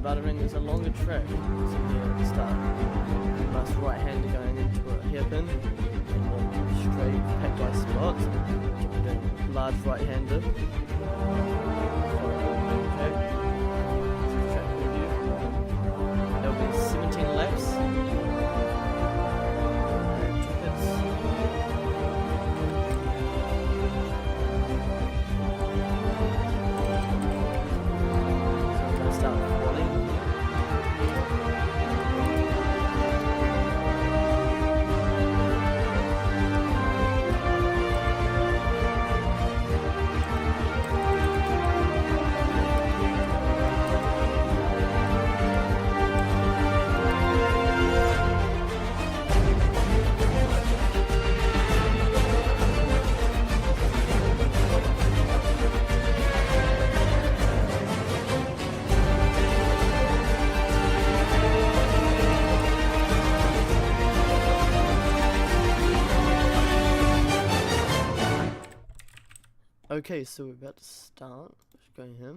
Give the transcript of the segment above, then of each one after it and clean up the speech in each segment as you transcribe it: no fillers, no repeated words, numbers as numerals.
Baden is a longer track, so here at the start. Nice right hander going into a hairpin, and then straight packed ice spot, then large right hander. Okay, so track review. There'll be 17 laps. Okay, so we're about to start. Let's go here.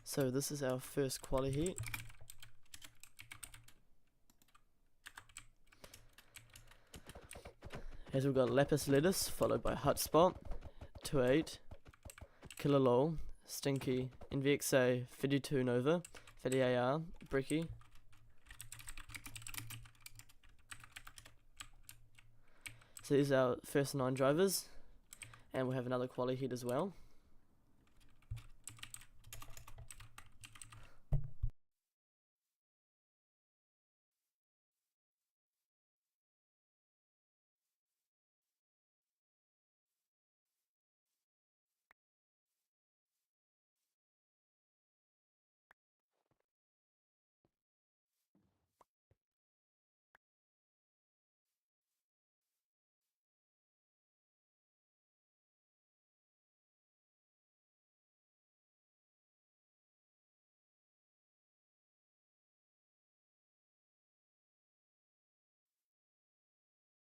So this is our first quali heat. As we've got Lapis Lettuce, followed by Hut Spot, 2-8, Killer Lol, Stinky, NVXA, 52 Nova, 50 AR, Bricky. So these are our first 9 drivers, and we'll have another quali heat as well.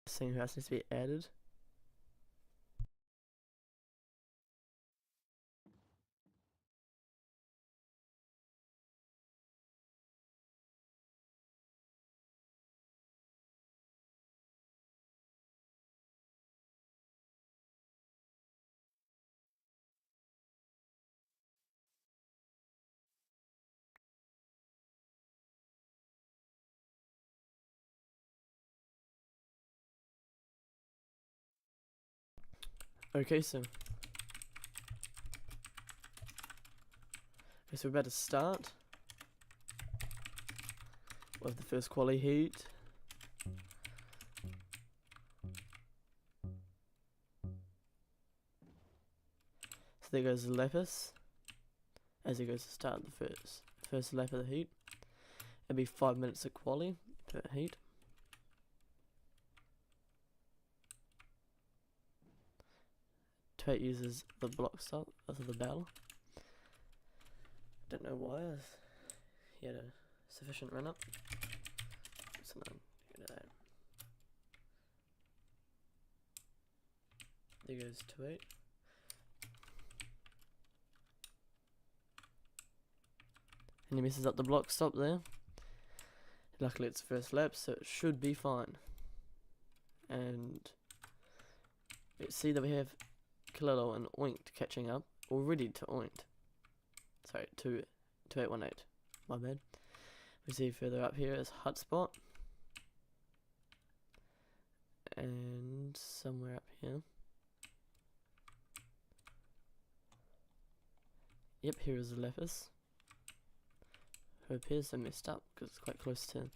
Seeing who else needs to be added. Okay, so we're about to start with the first quali heat. So there goes the Lapis as he goes to start the first lap of the heat. It'll be 5 minutes of quali per heat. Twate uses the block stop of the battle. Don't know why. He had a sufficient run up. So no, get that. There goes 2-8. And he messes up the block stop there. Luckily it's first lap, so it should be fine. And let's see that we have Kalilo and Oinked catching up, or ready to Oinked. Sorry, 2818. My bad. We see further up here is Hotspot. And somewhere up here. Yep, here is the Lapis. Who appears to messed up because it's quite close to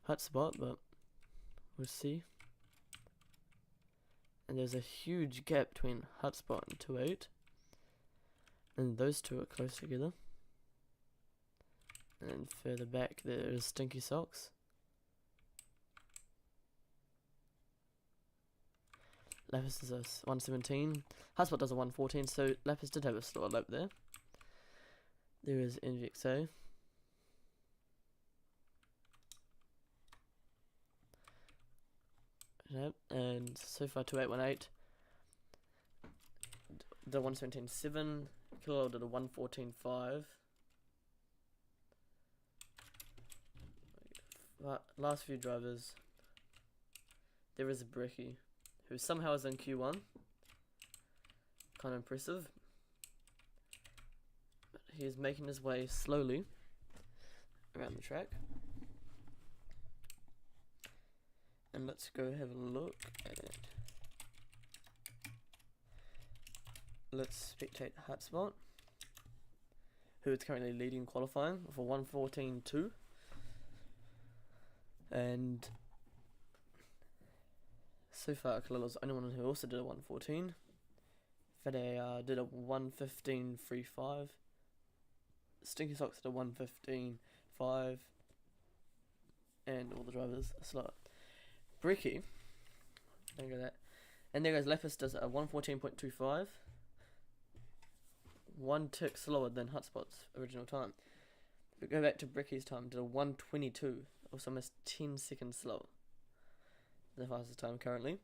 Hotspot, but we'll see. And there's a huge gap between Hotspot and 2-8. And those two are close together. And further back there is Stinky Socks. Lapis is a 117. Hotspot does a 114, so Lapis did have a slower lap there. There is NVXA. Yep, and so far 2818 did a 117.7. Killer did a 114.5. Last few drivers. There is a Bricky, who somehow is in Q1. Kind of impressive. But he is making his way slowly around the track. And let's go have a look at it. Let's spectate Hotspot, who is currently leading qualifying for 114.2. And so far, Kalila's the only one who also did a 114. Fede did a 115.35. Stinky Socks did a 115.5. And all the drivers are slower. Bricky, there you go that. And there goes Lapis does a 114.25. 1 tick slower than Hotspot's original time. If we go back to Bricky's time, did a 122, also almost 10 seconds slower. The fastest time currently.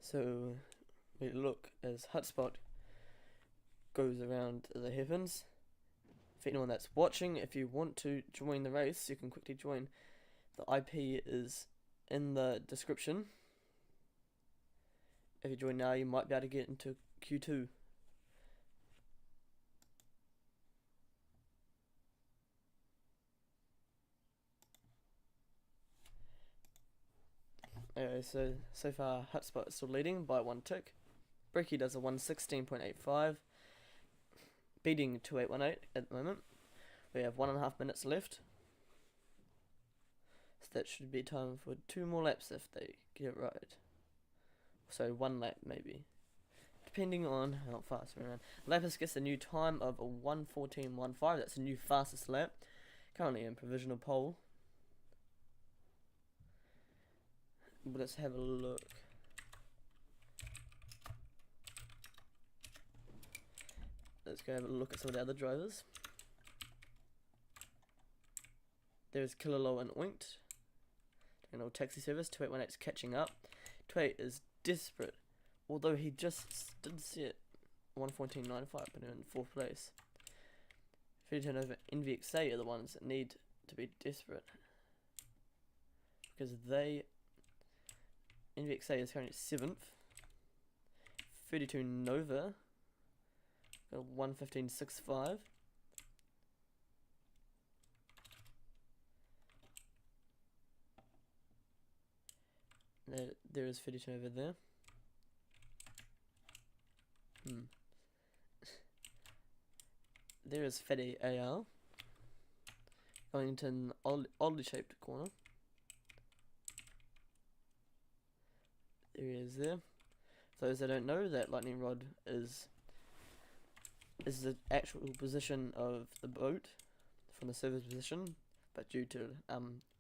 So we look as Hotspot goes around the heavens. For anyone that's watching, if you want to join the race, you can quickly join. The IP is in the description. If you join now, you might be able to get into Q2. Anyway, so far Hotspot is still leading by 1 tick. Bricky does a 116.85. Beating 2818 at the moment. We have 1.5 minutes left. So that should be time for 2 more laps if they get it right. So 1 lap maybe, depending on how fast we run. Lapis gets a new time of a 114.15. That's a new fastest lap. Currently in provisional pole. Let's have a look. Let's go have a look at some of the other drivers. There's Killalow and Oinked. An old taxi service. 2818 is catching up. 28 is desperate, although he just did set 114.95, but in 4th place. Freddy Turnover and NVXA are the ones that need to be desperate, because NVXA is currently 7th. 32 Nova got a 115.65. There is 32 over there. There is Fede AR going into an oddly shaped corner. There he is there. For those that don't know, that lightning rod is the actual position of the boat from the server's position, but due to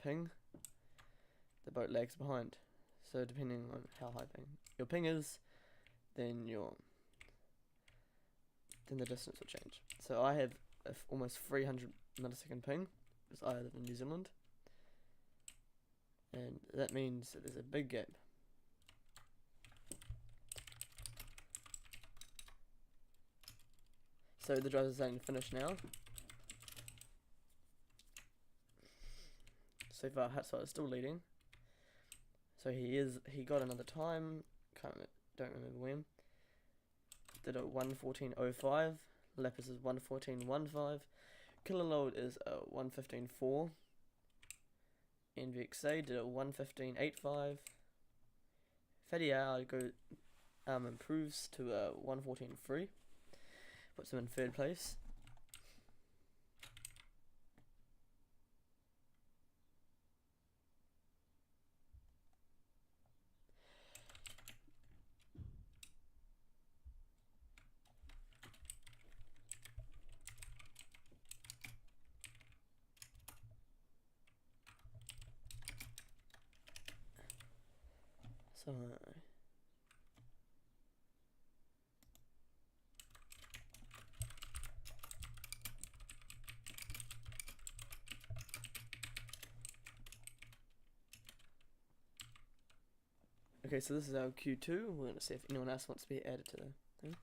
ping, the boat lags behind. So depending on how high your ping is, then the distance will change. So I have almost 300 millisecond ping, because I live in New Zealand, and that means that there's a big gap. So the driver's saying finish now. So far Hotspot is still leading. So he got another time, don't remember when. Did a 114.05. Lapis is 114.15. Killer Load is a 115.4. NVXA did a 115.85. Fatty Hour improves to a 114.3. Puts him in 3rd place. So Okay, so this is our Q2. We're going to see if anyone else wants to be added to the thing.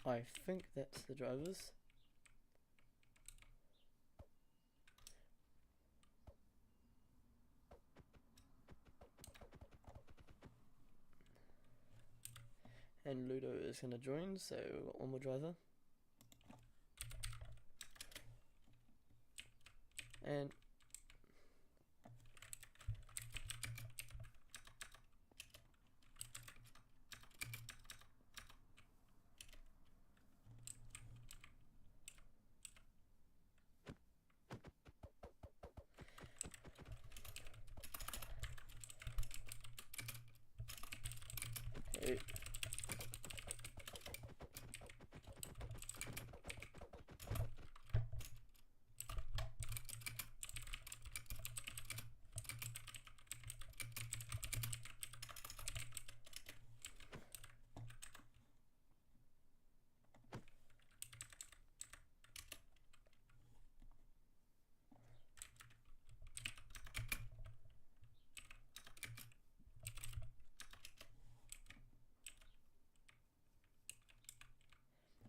I think that's the drivers. And Ludo is going to join, so we've got one more driver. And okay.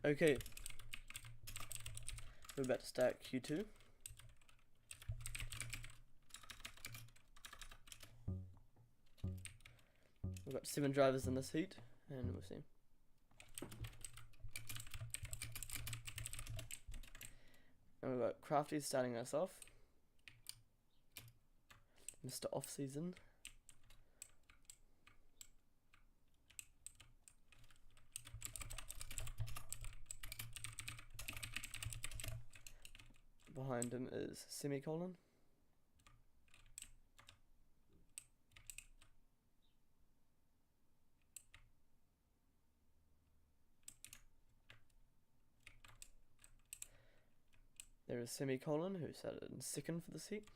Okay, we're about to start Q2. We've got 7 drivers in this heat, and we'll see. And we've got Crafty starting us off. Mr. Off Season. Behind him is Semicolon. There is Semicolon, who started in second for this heat.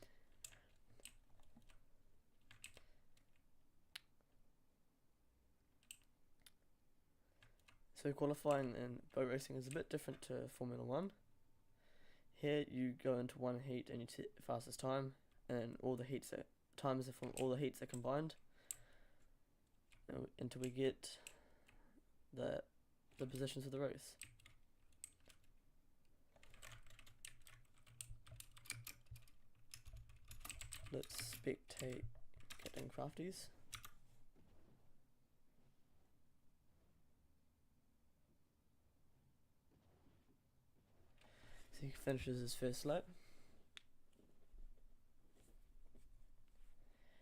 So qualifying in boat racing is a bit different to Formula 1. Here you go into one heat and you take the fastest time, and all the heats times from all the heats are combined until we get the positions of the race. Let's spectate Captain Crafties. So he finishes his first lap.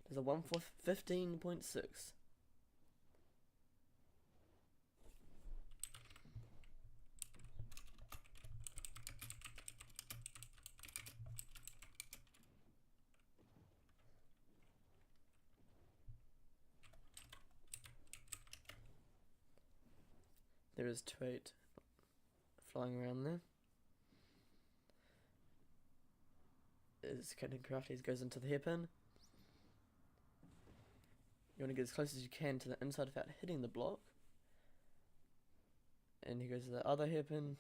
There's a 1:15.6. There is 2.8 flying around there. As Captain Crafties goes into the hairpin. You want to get as close as you can to the inside without hitting the block. And he goes to the other hairpin.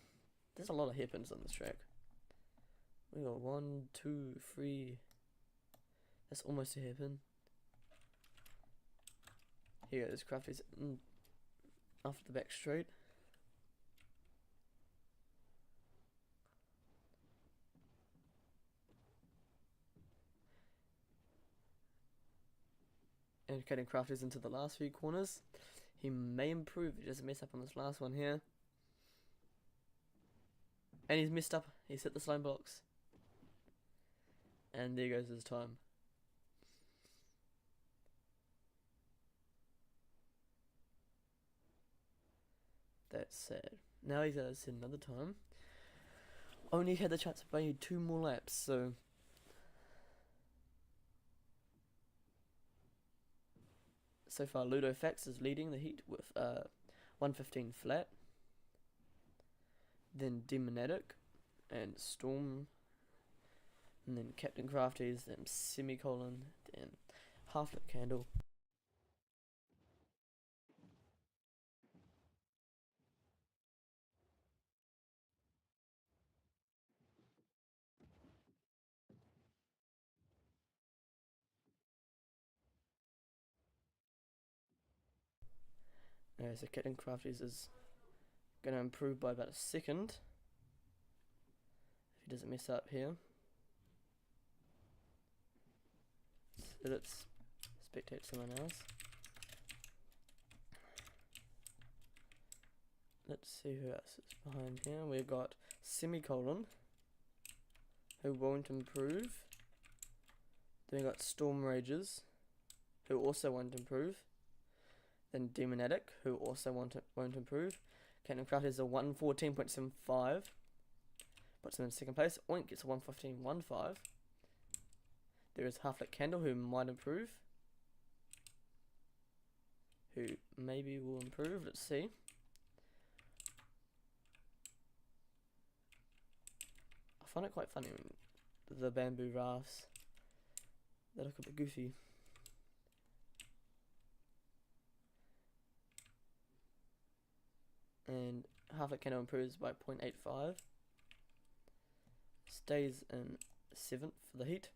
There's a lot of hairpins on this track. We got 1, 2, 3. That's almost a hairpin. Here goes Crafties after the back straight. indicating crafters into the last few corners. He may improve, he doesn't mess up on this last one here. And he's messed up, he's hit the slime blocks. And there goes his time. That's sad. Now he's got to sit another time. Only had the chance to play 2 more laps, so far Ludo Fax is leading the heat with 115 flat. Then Demonatic and Storm, and then Captain Crafties, then Semicolon, then Half-Lit Candle. So Captain Crafties is going to improve by about a second if he doesn't mess up here. So let's spectate someone else. Let's see who else is behind here. We've got Semicolon, who won't improve. Then we've got Storm Rages, who also won't improve. Then Demonatic, who also won't improve. Captain Craft is a 114.75. Puts him in second place. Oink gets a 115.15. There is Half-Lit Candle, who might improve. Who maybe will improve. Let's see. I find it quite funny when the bamboo rafts, they look a bit goofy. And Half-Lit Candle improves by 0.85. Stays in 7th for the heat.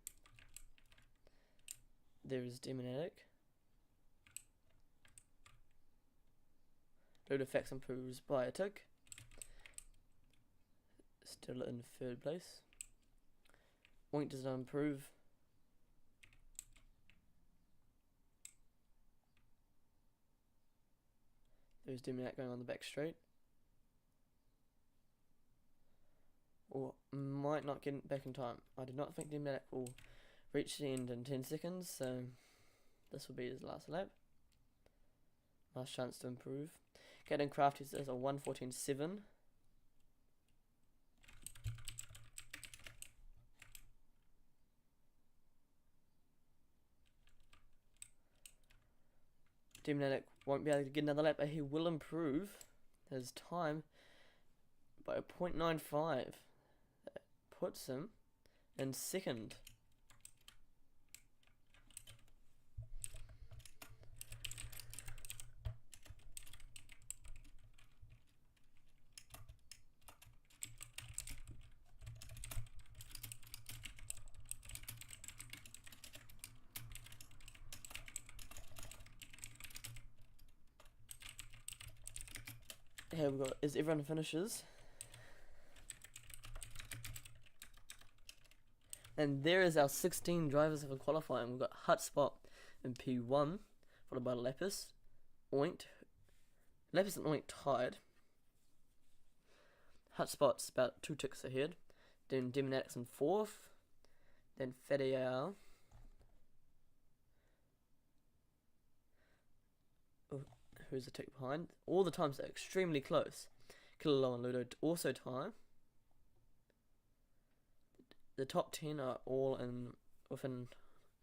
There is Demonatic. Load Effects improves by a tick. Still in 3rd place. Oink does not improve. There's Demonatic going on the back straight. Or might not get back in time. I do not think Demonatic will reach the end in 10 seconds, so this will be his last lap. Last chance to improve. Captain Craft is a 114.7. Demonatic won't be able to get another lap, but he will improve his time by a 0.95. That puts him in 2nd. Here we go, as everyone finishes. And there is our 16 drivers of a qualifying. We've got Hutspot in P1, followed by Lapis, Oint. Lapis and Oint tied. Hutspot's about 2 ticks ahead. Then Demonatic's in 4th. Then Fedial. Who's a tick behind. All the times are extremely close. Killalow and Ludo also tie. The top 10 are all within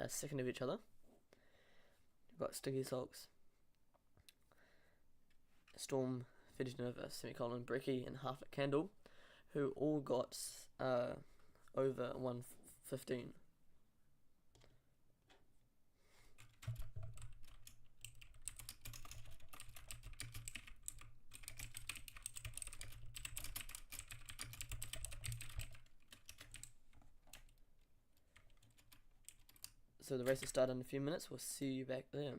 a second of each other. We've got Sticky Socks, Storm, Fidget Nova, Semicolon, Bricky, and Half-Lit Candle, who all got over 115. So the race will start in a few minutes. We'll see you back there.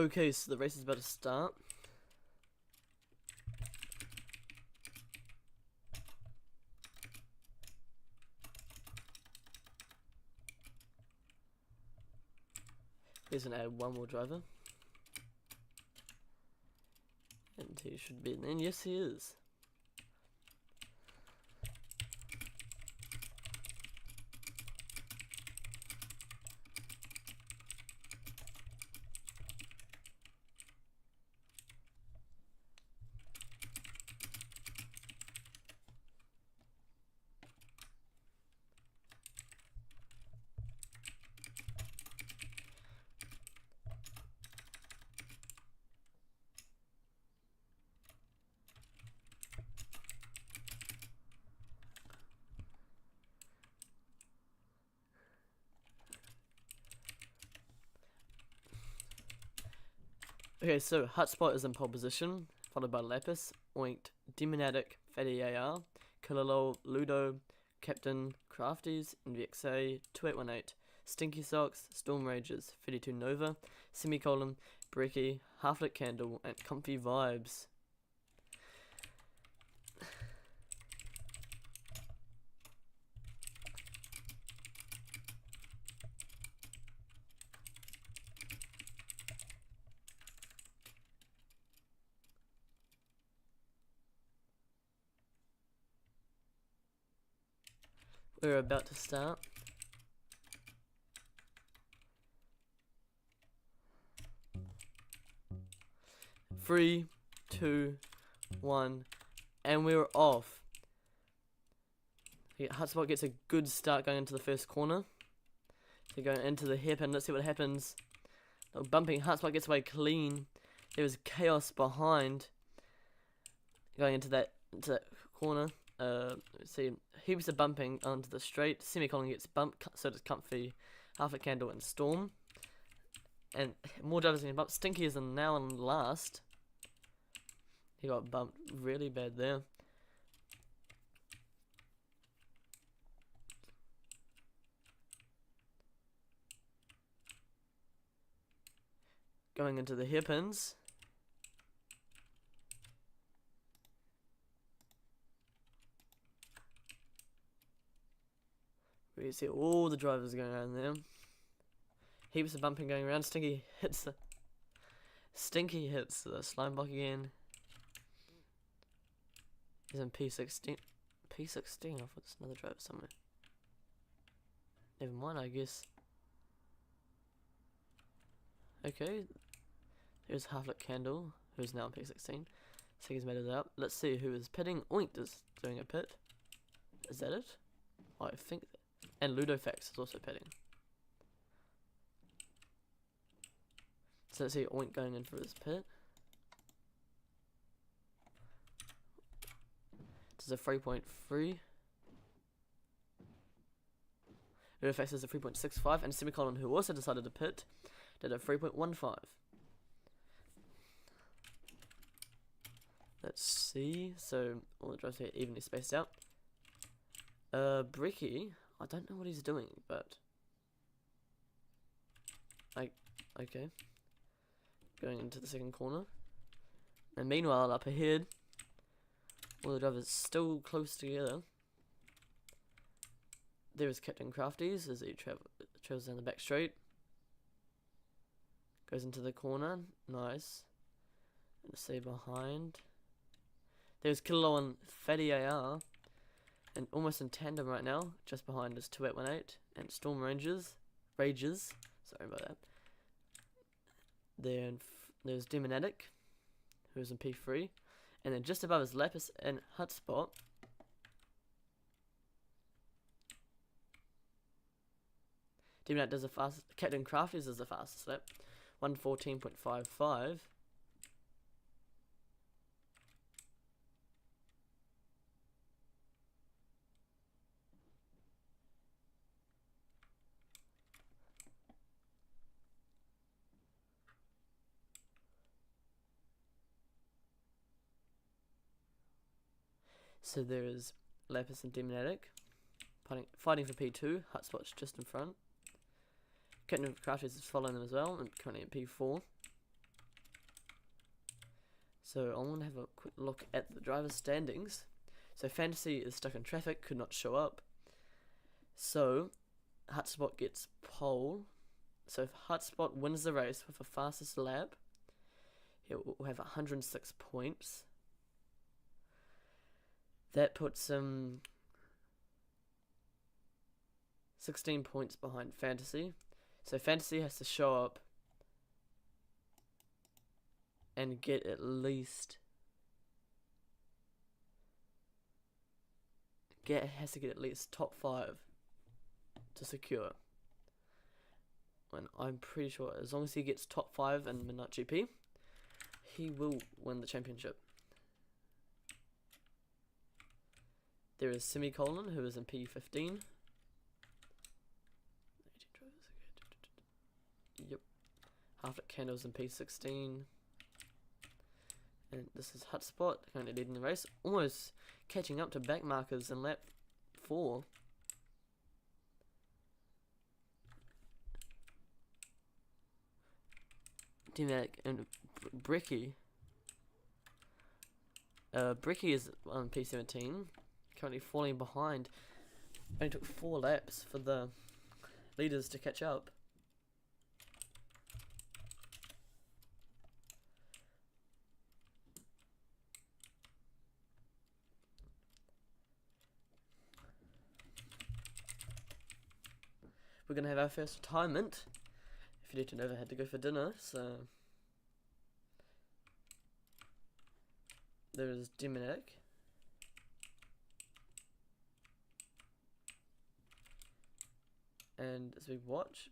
Okay, so the race is about to start. Here's an add one more driver. And he should be in. Yes, he is. Okay, so Hotspot is in pole position, followed by Lapis, Oinked, Demonatic, Fatty AR, Kilolo, Ludo, Captain, Crafties, NVXA, 2818, Stinky Socks, Storm Rages, 52 Nova, Semicolon, Bricky, Halflit Candle, and Comfy Vibes. We're about to start. Three, two, one, and we're off. Hotspot gets a good start going into the first corner. So going into the hairpin, let's see what happens. No bumping, Hotspot gets away clean. There was chaos behind. Going into that corner. Let's see, heaps of bumping onto the straight. Semicolon gets bumped, so does Comfy, Half-Lit Candle, and Storm. And more drivers getting bumped. Stinky is now on last. He got bumped really bad there. Going into the hairpins. We see all the drivers going around there. Heaps of bumping going around. Stinky hits the slime block again. He's in P16. P16? I thought there's another driver somewhere. Never mind, I guess. Okay. There's Half-Lit Candle, who's now in P16. Stinky's made it up. Let's see who is pitting. Oinked is doing a pit. Is that it? Oh, I think. And Ludofax is also pitting. So let's see Oink going in for his pit. This is a 3.3. Ludofax is a 3.65, and Semicolon, who also decided to pit, did a 3.15. Let's see. So all the drives are evenly spaced out. Bricky, I don't know what he's doing, but okay. Going into the second corner. And meanwhile, up ahead, all the drivers still close together. There is Captain Crafties as he travels down the back straight. Goes into the corner. Nice. Let's see behind. There's Kilo and Fatty AR. And almost in tandem right now. Just behind is 2818 and Storm Rages. Sorry about that. There's Demonatic, who's in P3. And then just above is Lapis and Hotspot. Demonatic does the fastest. Captain Crafties is the fastest lap. 1:14.55. So there is Lapis and Demonatic fighting for P2. Hotspot's just in front. Captain Crafties is following them as well, and currently in P4. So I want to have a quick look at the driver's standings. So Fantasy is stuck in traffic, could not show up. So Hotspot gets pole. So if Hotspot wins the race with the fastest lap, he will have 106 points. That puts him 16 points behind Fantasy. So Fantasy has to show up and get at least has to get at least top 5 to secure. And I'm pretty sure as long as he gets top 5 in Midnight GP, he will win the championship. There is Semicolon, who is in P15. Yep. Half Lit Candles in P16. And this is Hotspot, currently leading the race. Almost catching up to back markers in lap 4. D-Mac and Bricky. Bricky is on P17, currently falling behind. Only took 4 laps for the leaders to catch up. We're gonna have our first retirement. If you didn't know, I had to go for dinner, so there is Dominic. And as we watch,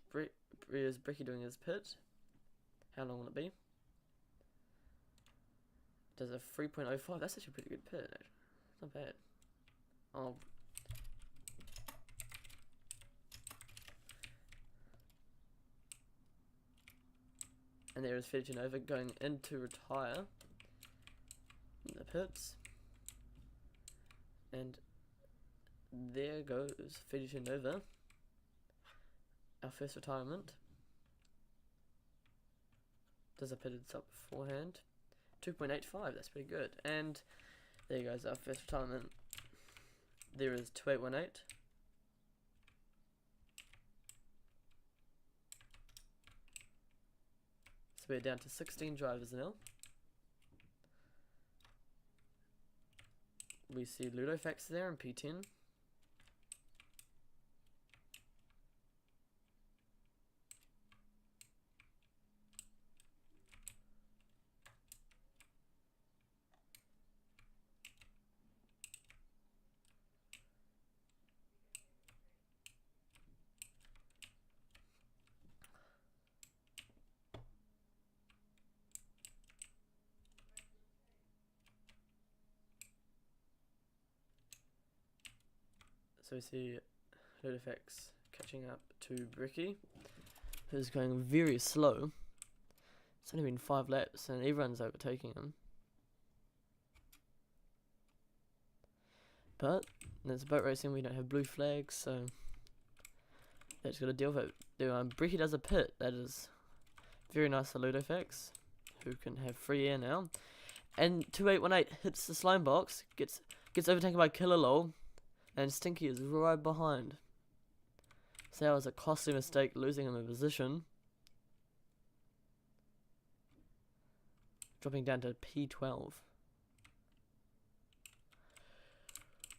is Bricky doing his pit. How long will it be? Does a 3.05. That's actually a pretty good pit, actually. It's not bad. Oh. And there is Nova going in to retire in the pits. And there goes Nova. Our first retirement. Does a pitted up beforehand. 2.85, that's pretty good. And there goes our first retirement. There is 2818. So we're down to 16 drivers now. We see Ludofax there in P10. So we see Ludofax catching up to Bricky, who's going very slow. It's only been 5 laps and everyone's overtaking him. But there's boat racing, we don't have blue flags, so that's got to deal with it. Bricky does a pit, that is very nice for Ludofax, who can have free air now. And 2818 hits the slime box, gets overtaken by Killer Lol. And Stinky is right behind. So that was a costly mistake, losing him a position. Dropping down to P12.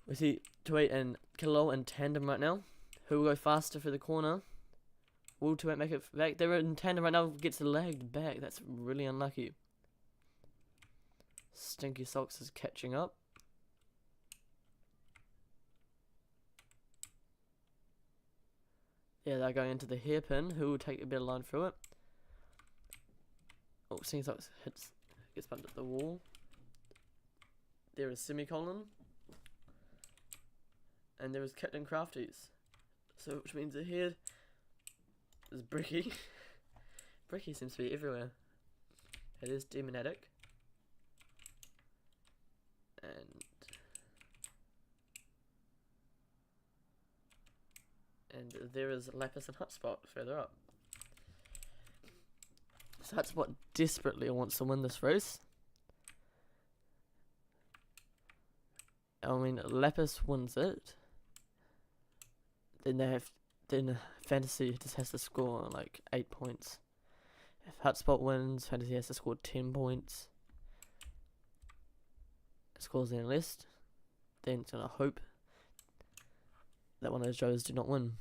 We see 28 and Kilo in tandem right now. Who will go faster through the corner? Will 28 make it back? They're in tandem right now, gets lagged back. That's really unlucky. Stinky Socks is catching up. Yeah, they're going into the hairpin. Who will take a better line through it? Oh, Stinky Socks gets bumped at the wall. There is Semicolon. And there is Captain Crafties. So, which means ahead is Bricky. Bricky seems to be everywhere. It is Demonatic. And there is Lapis and Hotspot further up. So Hotspot desperately wants to win this race. I mean, Lapis wins it. Then Fantasy just has to score like 8 points. If Hotspot wins, Fantasy has to score 10 points. Scores any less, then it's gonna hope that one of those drivers do not win.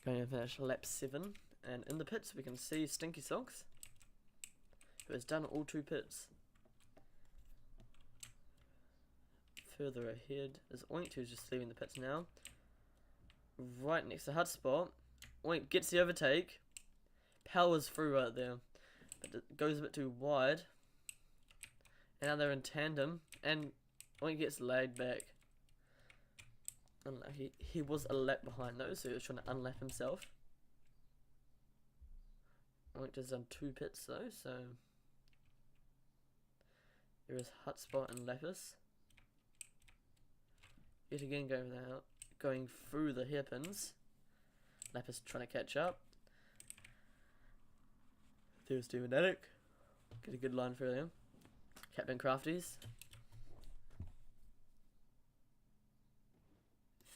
Going to finish lap 7, and in the pits we can see Stinky Socks, who has done all 2 pits. Further ahead is Oink, who's just leaving the pits now. Right next to Hotspot, Oink gets the overtake, powers through right there, but it goes a bit too wide, and now they're in tandem, and Oink gets laid back. Unlucky. He was a lap behind though, so he was trying to unlap himself. Oink has done 2 pits though, so there is Hotspot and Lapis. Yet again going through the hairpins. Lapis trying to catch up. There's Demonatic. Get a good line through them. Captain Crafties.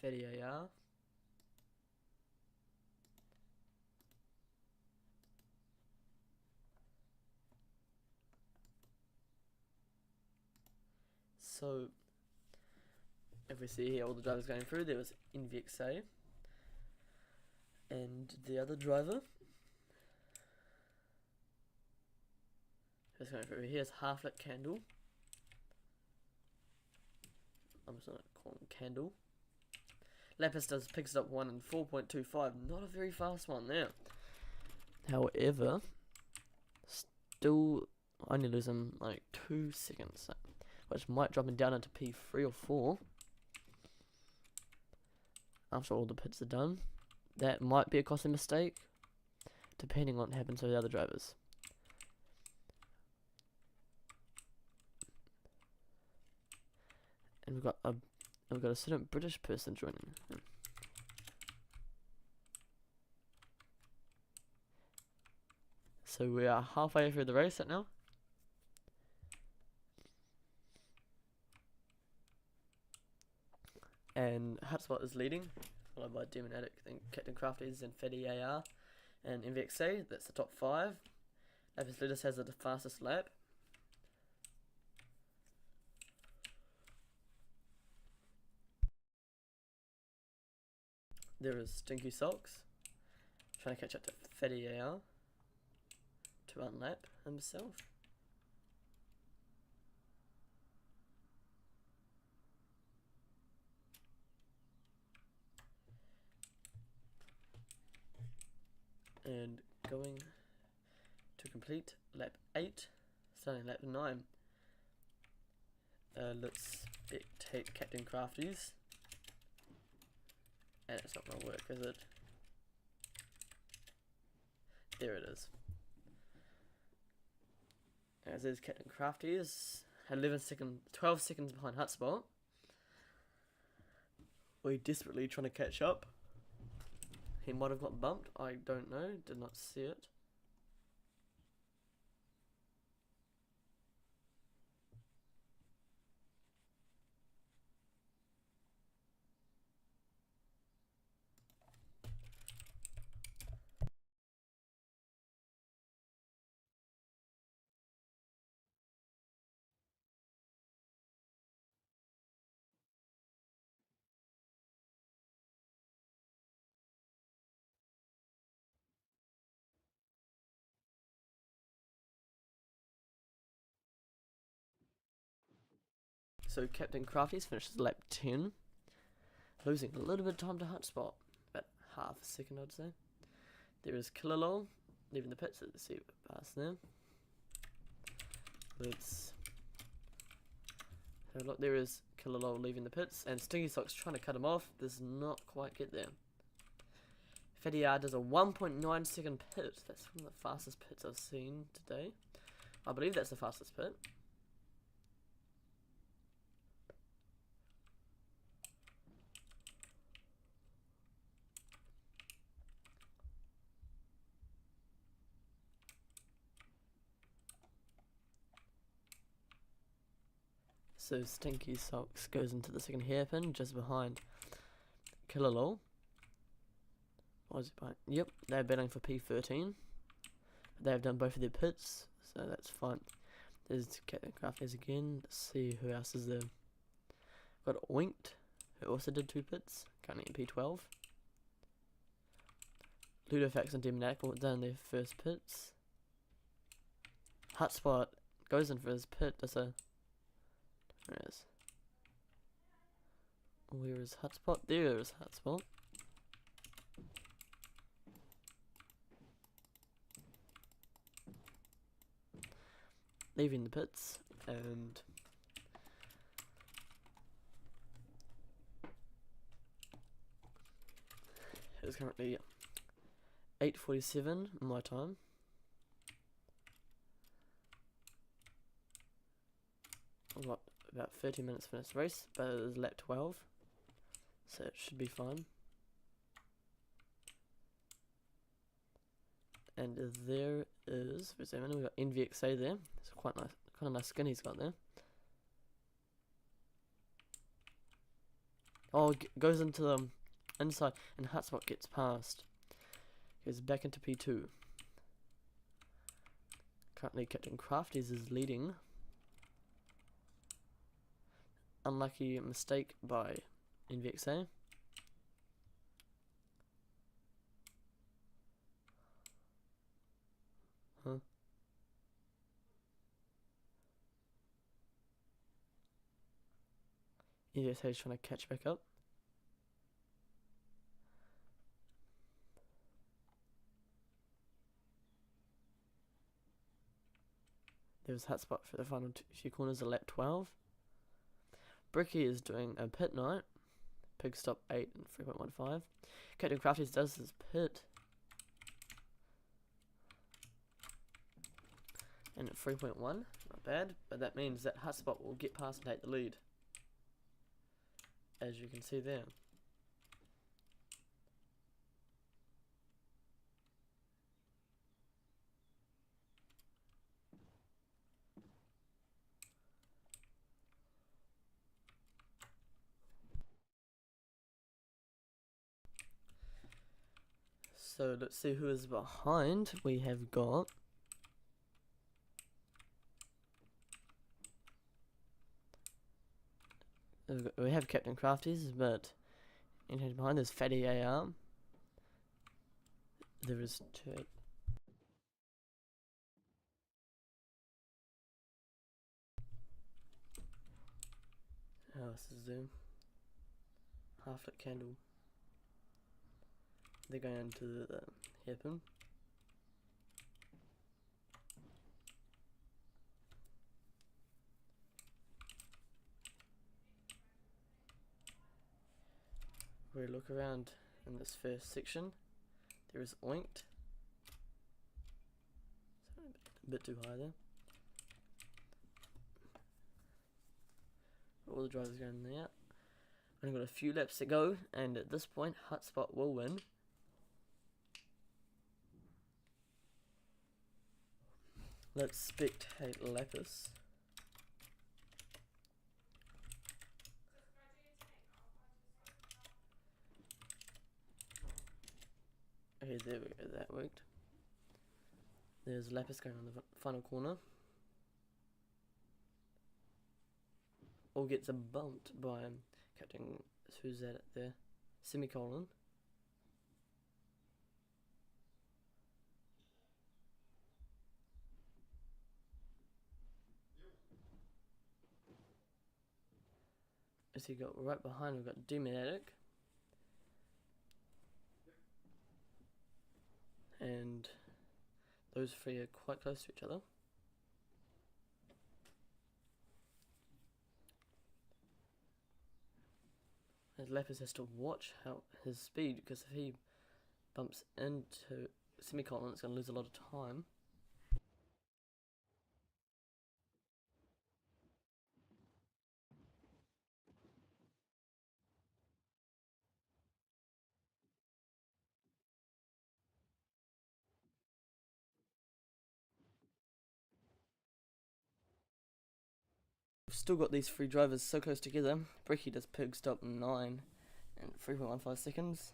Fatty AR. So, if we see here all the drivers going through, there was NVXA and the other driver who's going through. Here's Half-Lit Candle. I'm just gonna call him Candle. Lapis picks it up 1 in 4.25. Not a very fast one there. However, still only losing like 2 seconds, which might drop him down into P3 or 4 after all the pits are done. That might be a costly mistake, depending on what happens to the other drivers. And we've got a certain British person joining. So we are halfway through the race right now. And Hotspot is leading, followed by Demonatic, then Captain Crafties, and Fatty AR, and MVXA. That's the top 5. Lapis Lettuce has the fastest lap. There is Stinky Socks, trying to catch up to Fatty AR to unlap himself. And going to complete lap 8, starting lap 9. Let's take Captain Crafties. And it's not going to work, is it? There it is. As is Captain Crafties, 12 seconds behind Hotspot. We're desperately trying to catch up. He might have got bumped, I don't know, did not see it. So Captain Crafties finishes lap 10, losing a little bit of time to Hotspot, about half a second I'd say. There is Killalol leaving the pits. Let's see what past there. Let's have a look. There is Killalol leaving the pits, and Stinky Socks trying to cut him off. Does not quite get there. Fatty does a 1.9 second pit. That's one of the fastest pits I've seen today. I believe that's the fastest pit. So Stinky Socks goes into the second hairpin just behind Killalol. What is it behind? Yep, they're betting for P13. They have done both of their pits, so that's fine. There's Captain Crafties again. Let's see who else is there. Got Winked, who also did 2 pits, currently in P12. Ludofax and Demonac all done their first pits. Hotspot goes in for his pit. Where is Hotspot? There is Hotspot. Leaving the pits, and it's currently 8:47 my time. I've got about 30 minutes for this race, but it is lap 12, so it should be fine. And there is, we've got NVXA there. It's quite nice, kind of nice skin he's got there. Oh, goes into the inside, and Hotspot gets past. Goes back into P2. Currently, Captain Crafties is leading. Unlucky mistake by NVXA. Huh? NVXA is trying to catch back up. There's Hotspot for the final few corners of lap 12. Bricky is doing a pit night. Pig stop 8 and 3.15. Captain Crafties does his pit. And at 3.1, not bad, but that means that Hotspot will get past and take the lead. As you can see there. So let's see who is behind. We have got we have Captain Crafties, but behind there's Fatty AR. There is 2. How else is there? Half lit candle. They're going into the hairpin. We look around in this first section. There is Oinked. A bit too high there. All the drivers going in there. Only got a few laps to go, and at this point, Hotspot will win. Let's spectate Lapis. Okay, there we go, that worked. There's Lapis going on the final corner. Or gets bumped by Captain, who's that there? Semicolon. As he got right behind, we've got Demonatic. And those three are quite close to each other. As Lapis has to watch his speed, because if he bumps into Semicolon, it's going to lose a lot of time. still got these three drivers so close together. Bricky does pig stop 9 and 3.15 seconds.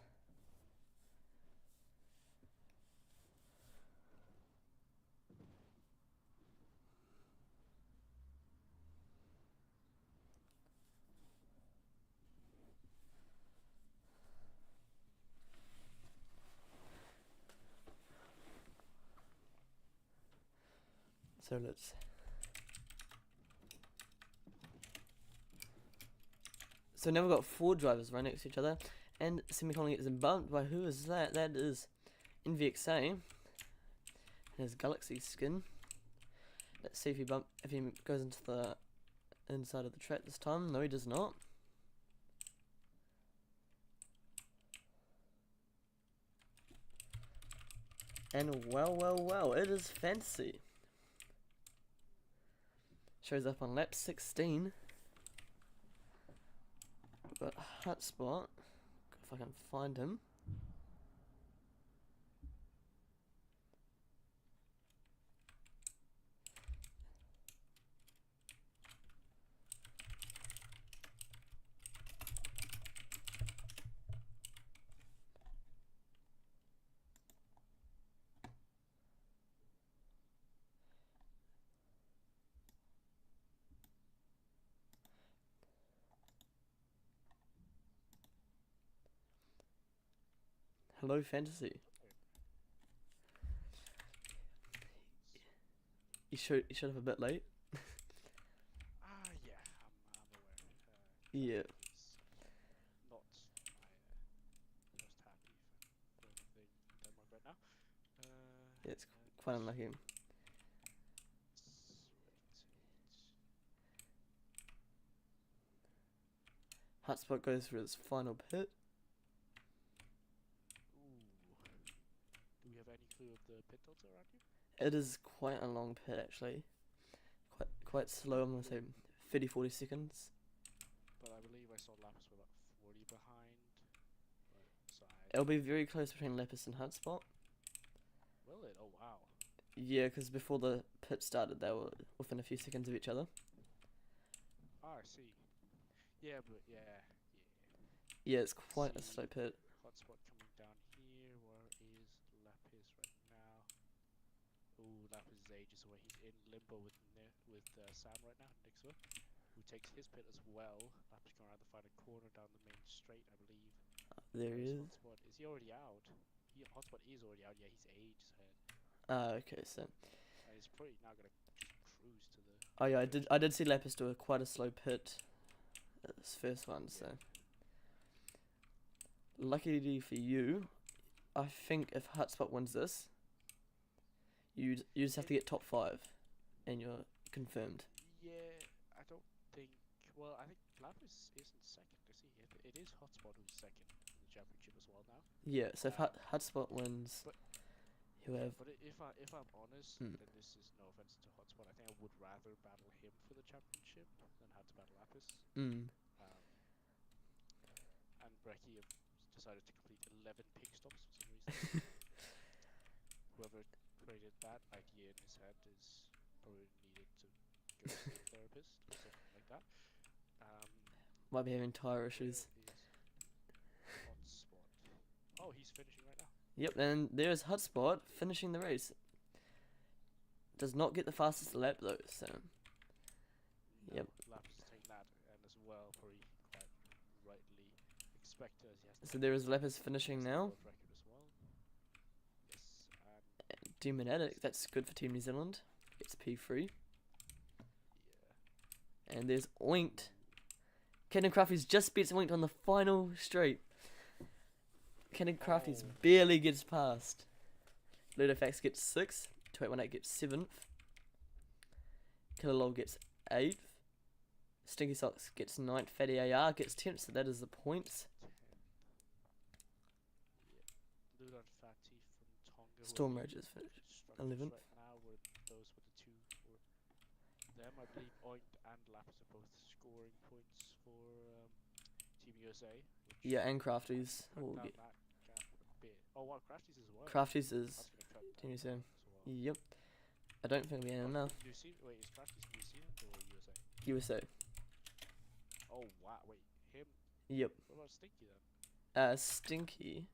So let's. So now we've got 4 drivers right next to each other, and Semicolon gets bumped by who is that? That is NVXA. His Galaxy skin. Let's see if he goes into the inside of the track this time. No, he does not. And well, it is fancy. Shows up on lap 16. But Hotspot, if I can find him. Hello, Fantasy. You showed up a bit late. Yeah, I'm aware. Yeah. He's not my most happy for anything in Denmark right now. Yeah, it's quite unlucky. Hotspot goes for his final pit. Do we have any clue of the pit filter around you? It is quite a long pit actually. Quite slow, I'm gonna say 30-40 seconds. But I believe I saw Lapis were like 40 behind. So It'll be very close between Lapis and Hotspot. Will it? Oh wow. Yeah, because before the pit started they were within a few seconds of each other. Ah, I see. Yeah, but yeah. Yeah, it's quite a slow pit. Hotspot coming down here. Where is Lapis right now? Ooh, Lapis is ages away. He's in limbo with Sam right now, Nixwa, who takes his pit as well. Lapis going around the final corner down the main straight, I believe. There he is. Hotspot. Is he already out? Hotspot is already out. Yeah, he's ages ahead. Okay, so. He's probably now gonna just cruise to the. Oh yeah, I did see Lapis do quite a slow pit. This first one, Yeah. so. Luckily for you, I think if Hotspot wins this, you just have to get top 5, and you're confirmed. Yeah, I don't think. Well, I think Lapis isn't second, is he? It is Hotspot who's second in the championship as well now. Yeah, so if Hotspot wins, you have. But if I'm honest, then this is no offense to Hotspot. I think I would rather battle him for the championship than have to battle Lapis. And Brecky have decided to complete 11 pig stops for some reason. Whoever created that idea in his head is probably needed to go to a therapist or something like that. Might be having tire issues. Hotspot. Oh, he's finishing right now. Yep, and there's Hotspot finishing the race. Does not get the fastest lap though, so. No, Yep. Lapis is taking that, and as well, probably quite rightly expected as he has. So there is Lapis finishing now. World record as well. Yes, and Demon Addict, that's good for Team New Zealand. It's P3. yeah. And there's Oinked. Kenan Crafties just beats Oinked on the final straight. Kenan Crafties barely gets past. Ludofax gets 6th. 2818 gets 7th. Killer Lol gets 8th. Stinky Socks gets 9th. Fatty AR gets 10th, so that is the points. Yeah. Ludon Fatty from Tonga. Storm Rangers finished 11th. Right now, were those were the two for them. I believe Oinked and Lapis are both scoring points for Team USA. Yeah, and Crafties will Down get. that gap a bit. Oh, wow, Crafties as well. Crafties is That's gonna cut Team USA. as well. Yep. I don't think we have enough. Wait, is Crafties New Zealand or USA? USA. Oh wow, wait, him? Yep. What about Stinky then? Stinky.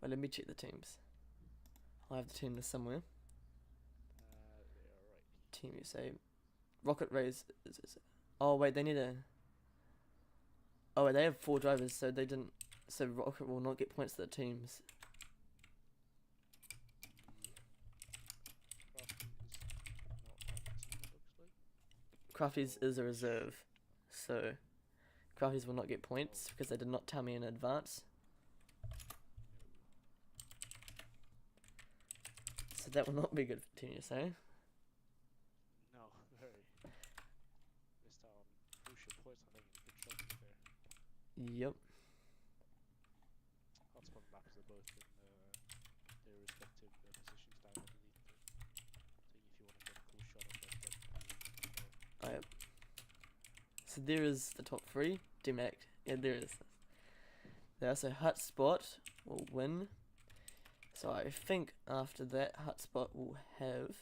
Well, let me check the teams. I have the team list somewhere. They're right. Team USA. Rocket Rays. Oh wait, they need a. Oh wait, they have 4 drivers, so they didn't. So Rocket will not get points to the teams. Crafty is not on the team, it looks like. Crafties is a reserve, so Crafties will not get points because they did not tell me in advance. So that will not be good for Team USA. No, very. Missed out on crucial points, I think, in good trouble there. Yep. Hotspot and Lapis are both in their respective positions down underneath the thing if you want to get a cool shot of them. Yep. So there is the top 3. Demac. Yeah, there is. There also Hotspot will win. So I think after that Hotspot will have.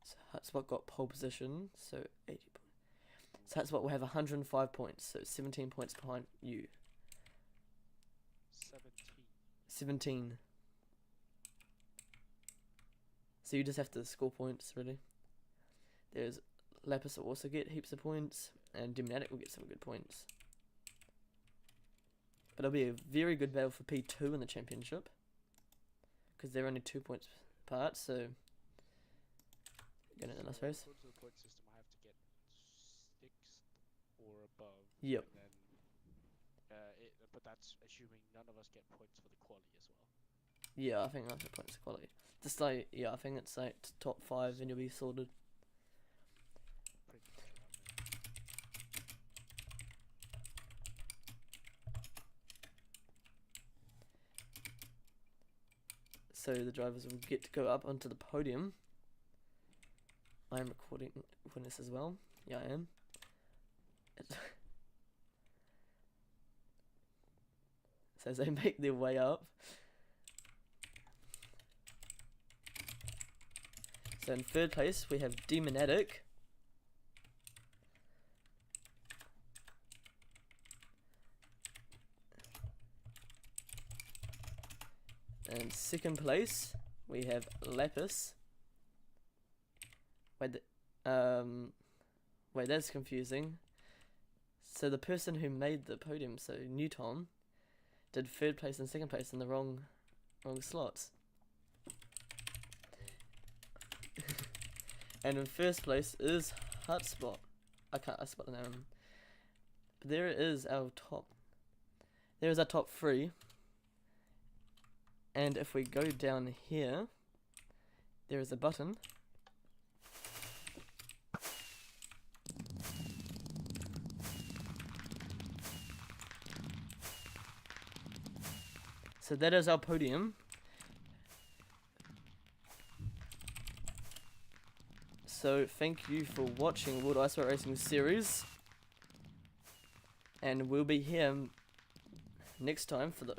So Hotspot got pole position, so 80 points. So Hotspot will have 105 points, so 17 points behind you. 17. So you just have to score points, really. There's Lapis will also get heaps of points, and Demonic will get some good points. But it'll be a very good battle for P2 in the championship, because they're only 2 points apart, so going into the last race. According to the point system, I have to get 6th or above. Yep. And then, but that's assuming none of us get points for the quali as well. Yeah, I think that's the points quality. Just like, yeah, I think it's like top 5 and you'll be sorted. Pretty much around there. So the drivers will get to go up onto the podium. I am recording this as well. Yeah, I am. So as they make their way up. So in 3rd place we have Demonatic. And 2nd place we have Lapis. Wait, that's confusing. So the person who made the podium, so Newton, did 3rd place and 2nd place in the wrong slots. And in 1st place is Hotspot. I spot the name. But there is our top. There is our top 3. And if we go down here, there is a button. So that is our podium. So thank you for watching World Ice Boat Racing Series. And we'll be here next time for the